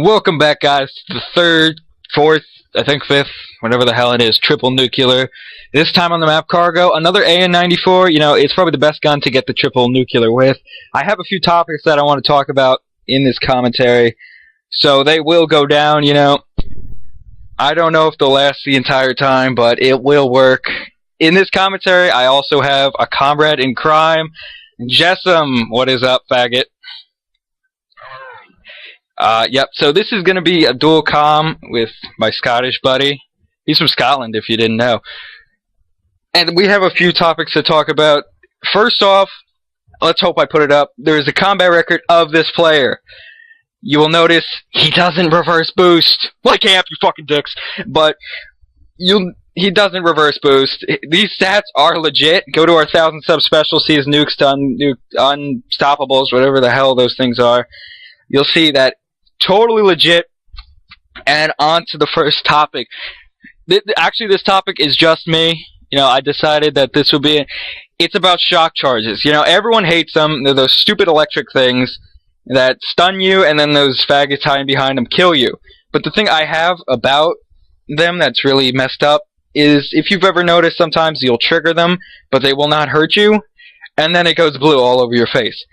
Welcome back, guys, to the third, fourth, I think fifth, whatever the hell it is, triple nuclear. This time on the map Cargo, another AN94. You know, it's probably the best gun to get the triple nuclear with. I have a few topics that I want to talk about in this commentary, so they will go down, you know. I don't know if they'll last the entire time, but it will work. In this commentary, I also have a comrade in crime, Jessam. What is up, faggot? Yep, so this is going to be a dual comm with my Scottish buddy. He's from Scotland, if you didn't know. And we have a few topics to talk about. First off, let's hope I put it up. There is a combat record of this player. You will notice he doesn't reverse boost. Like amp, you fucking dicks. But he doesn't reverse boost. These stats are legit. Go to our 1,000 sub special, see his nukes done, unstoppables, whatever the hell those things are. You'll see that totally legit. And on to the first topic. Actually, this topic is just me. You know, I decided that this would be it's about shock charges. You know, everyone hates them. They're those stupid electric things that stun you, and then those faggots hiding behind them kill you. But the thing I have about them that's really messed up is if you've ever noticed, sometimes you'll trigger them, but they will not hurt you, and then it goes blue all over your face.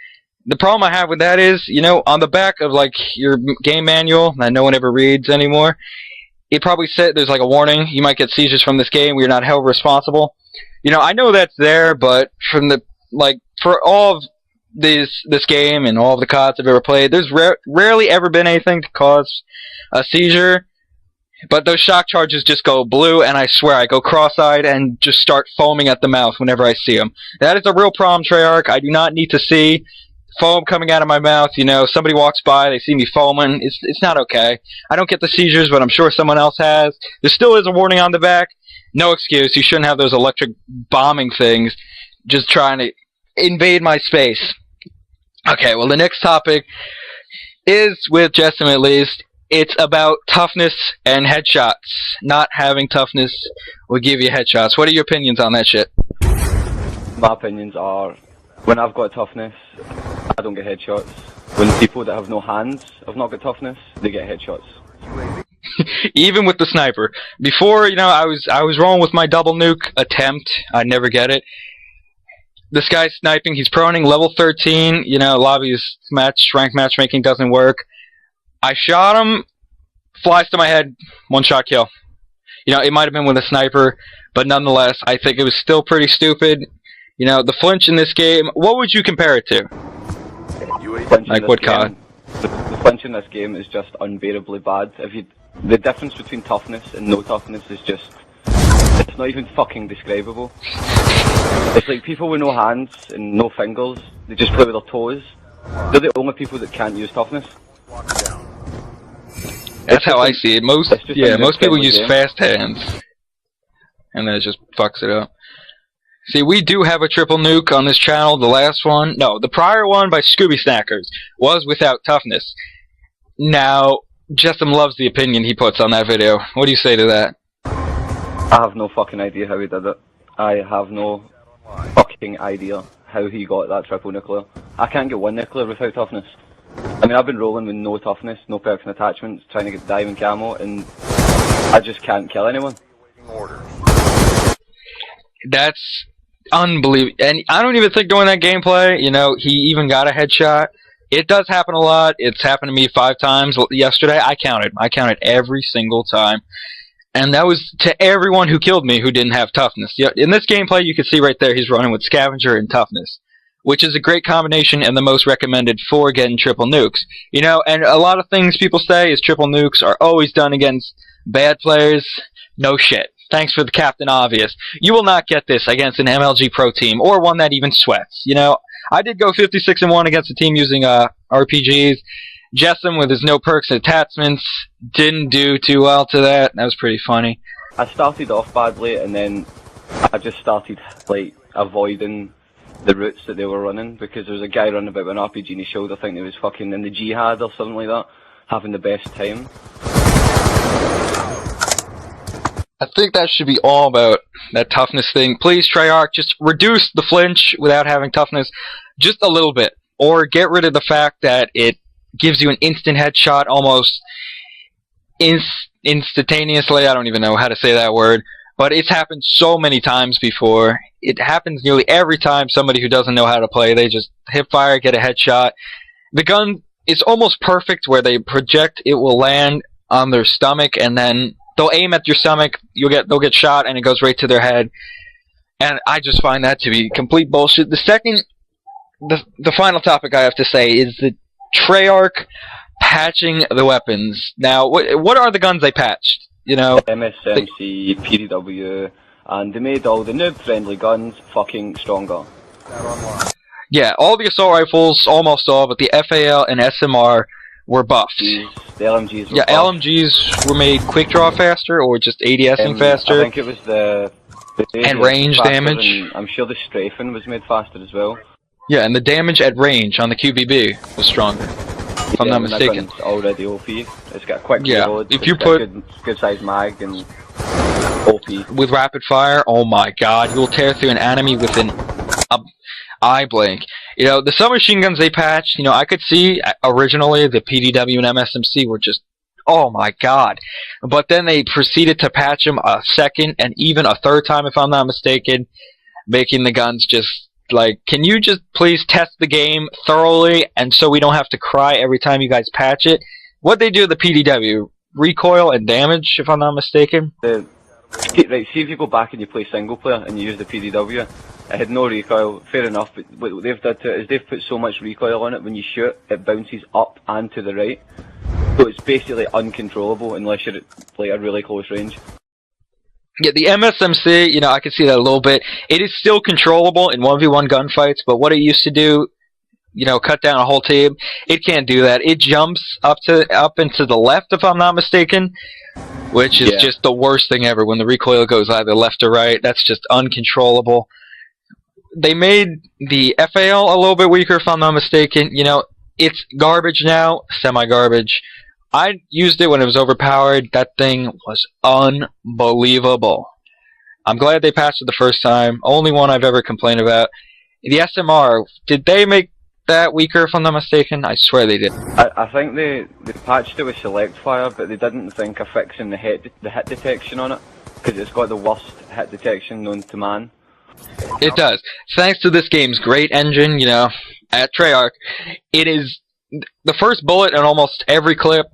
The problem I have with that is, you know, on the back of, like, your game manual that no one ever reads anymore, it probably said there's, like, a warning. You might get seizures from this game. We're not held responsible. You know, I know that's there, but from the, like, for all of this game and all of the CODs I've ever played, there's rarely ever been anything to cause a seizure. But those shock charges just go blue, and I swear I go cross-eyed and just start foaming at the mouth whenever I see them. That is a real problem, Treyarch. I do not need to see foam coming out of my mouth. You know, somebody walks by, they see me foaming. It's not okay. I don't get the seizures, but I'm sure someone else has. There still is a warning on the back. No excuse. You shouldn't have those electric bombing things just trying to invade my space. Okay, well, the next topic is, with Jessam at least, it's about toughness and headshots. Not having toughness will give you headshots. What are your opinions on that shit? My opinions are, when I've got toughness, I don't get headshots. When people that have no hands have not got toughness, they get headshots. Even with the sniper. Before, you know, I was rolling with my double nuke attempt. I'd never get it. This guy's sniping. He's proning, level 13. You know, lobby's rank matchmaking doesn't work. I shot him. Flies to my head. One shot kill. You know, it might have been with a sniper, but nonetheless, I think it was still pretty stupid. You know, the flinch in this game, what would you compare it to? Like what COD? The flinch in this game is just unbearably bad. The difference between toughness and no toughness is just, it's not even fucking describable. It's like people with no hands and no fingers, they just play with their toes. They're the only people that can't use toughness. That's how I see it. Most people use fast hands, and then it just fucks it up. See, we do have a triple nuke on this channel. The last one, no, the prior one by Scooby Snackers was without toughness. Now, Jessam loves the opinion he puts on that video. What do you say to that? I have no fucking idea how he did it. I have no fucking idea how he got that triple nuclear. I can't get one nuclear without toughness. I mean, I've been rolling with no toughness, no perks and attachments, trying to get diamond camo, and I just can't kill anyone. That's unbelievable. And I don't even think during that gameplay, you know, he even got a headshot. It does happen a lot. It's happened to me 5 times yesterday. I counted every single time. And that was to everyone who killed me who didn't have toughness. In this gameplay, you can see right there he's running with Scavenger and Toughness, which is a great combination and the most recommended for getting triple nukes. You know, and a lot of things people say is triple nukes are always done against bad players. No shit. Thanks for the Captain Obvious. You will not get this against an MLG Pro team, or one that even sweats. You know, I did go 56-1 against a team using RPGs. Jessam, with his no perks and attachments, didn't do too well to that. That was pretty funny. I started off badly, and then I just started, like, avoiding the routes that they were running, because there was a guy running about with an RPG in his shoulder thinking he was fucking in the jihad or something like that, having the best time. I think that should be all about that toughness thing. Please, Treyarch, just reduce the flinch without having toughness just a little bit. Or get rid of the fact that it gives you an instant headshot almost instantaneously. I don't even know how to say that word. But it's happened so many times before. It happens nearly every time somebody who doesn't know how to play, they just hip fire, get a headshot. The gun is almost perfect where they project, it will land on their stomach, and then they'll aim at your stomach, they'll get shot, and it goes right to their head. And I just find that to be complete bullshit. The final topic I have to say is the Treyarch patching the weapons. Now, what are the guns they patched? You know, MSMC, PDW, and they made all the noob-friendly guns fucking stronger. Yeah, all the assault rifles, almost all, but the FAL and SMR were buffed. The LMGs were buffed. LMGs were made quick draw faster, or just ADSing faster. I think it was the and range damage. And I'm sure the strafing was made faster as well. Yeah, and the damage at range on the QBB was stronger, if I'm not mistaken. That gun's already OP. It's got a quick reload. If you put good size mag and OP with rapid fire, oh my god, you'll tear through an enemy within a eye blink. You know, the submachine guns they patched, you know, I could see originally the PDW and MSMC were just, oh my god. But then they proceeded to patch them a second and even a third time, if I'm not mistaken, making the guns just like, can you just please test the game thoroughly and so we don't have to cry every time you guys patch it? What they do with the PDW, recoil and damage, if I'm not mistaken. Right, see if you go back and you play single player and you use the PDW, it had no recoil, fair enough, but what they've done to it is they've put so much recoil on it, when you shoot, it bounces up and to the right. So it's basically uncontrollable unless you're at like a really close range. Yeah, the MSMC, you know, I can see that a little bit. It is still controllable in 1v1 gunfights, but what it used to do, you know, cut down a whole team, it can't do that. It jumps up into the left, if I'm not mistaken, which is just the worst thing ever. When the recoil goes either left or right, that's just uncontrollable. They made the FAL a little bit weaker, if I'm not mistaken. You know, it's garbage now, semi-garbage. I used it when it was overpowered. That thing was unbelievable. I'm glad they patched it the first time. Only one I've ever complained about. The SMR, did they make that weaker, if I'm not mistaken? I swear they did. I think they patched it with select fire, but they didn't think of fixing the hit detection on it, because it's got the worst hit detection known to man. It does. Thanks to this game's great engine, you know, at Treyarch, it is the first bullet in almost every clip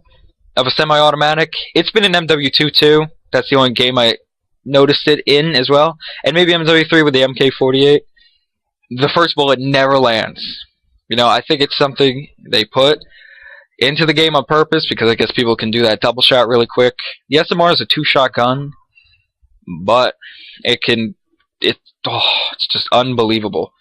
of a semi-automatic. It's been in MW2 too. That's the only game I noticed it in as well. And maybe MW3 with the MK48. The first bullet never lands. You know, I think it's something they put into the game on purpose, because I guess people can do that double shot really quick. The SMR is a 2-shot gun, but it's just unbelievable.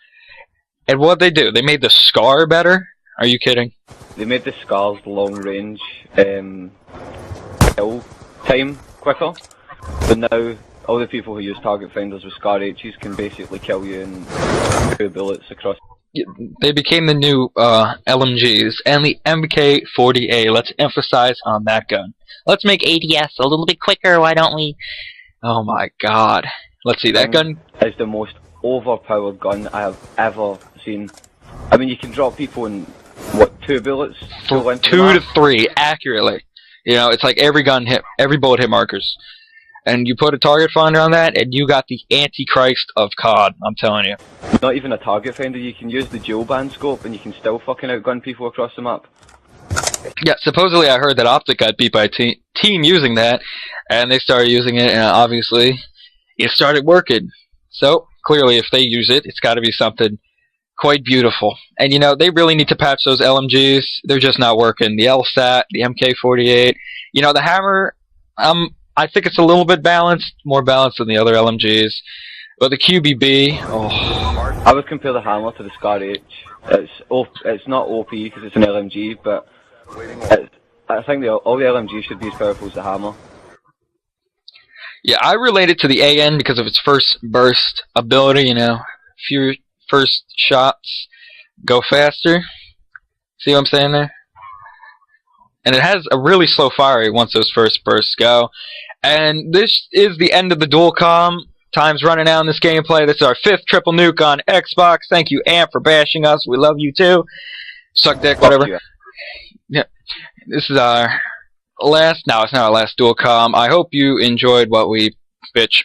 And what they do, they made the SCAR better? Are you kidding? They made the SCAR's long range kill time quicker. So now all the people who use target finders with SCAR H's can basically kill you in 2 bullets across. They became the new LMGs and the MK40A. Let's emphasize on that gun. Let's make ADS a little bit quicker, why don't we? Oh my god. Let's see, that gun is the most overpowered gun I have ever seen. I mean, you can drop people in, what, 2 bullets? 2 to 3, accurately. You know, it's like every bullet hit markers. And you put a target finder on that, and you got the Antichrist of COD, I'm telling you. Not even a target finder, you can use the dual band scope, and you can still fucking outgun people across the map. Yeah, supposedly I heard that Optic got beat by a team using that, and they started using it, and obviously it started working. So, clearly if they use it, it's gotta be something quite beautiful. And you know, they really need to patch those LMGs. They're just not working. The LSAT, the MK48, you know, the Hammer, I think it's a little bit balanced, more balanced than the other LMGs. But the QBB, oh. I would compare the Hammer to the SCAR H. It's not OP because it's an LMG, but I think all the LMGs should be as powerful as the Hammer. Yeah, I relate it to the AN because of its first burst ability, you know. Few first shots go faster. See what I'm saying there? And it has a really slow fire rate once those first bursts go. And this is the end of the dual comm. Time's running out in this gameplay. This is our 5th triple nuke on Xbox. Thank you, Amp, for bashing us. We love you too. Suck dick, whatever. this is our last. No, it's not our last dual com. I hope you enjoyed what we bitch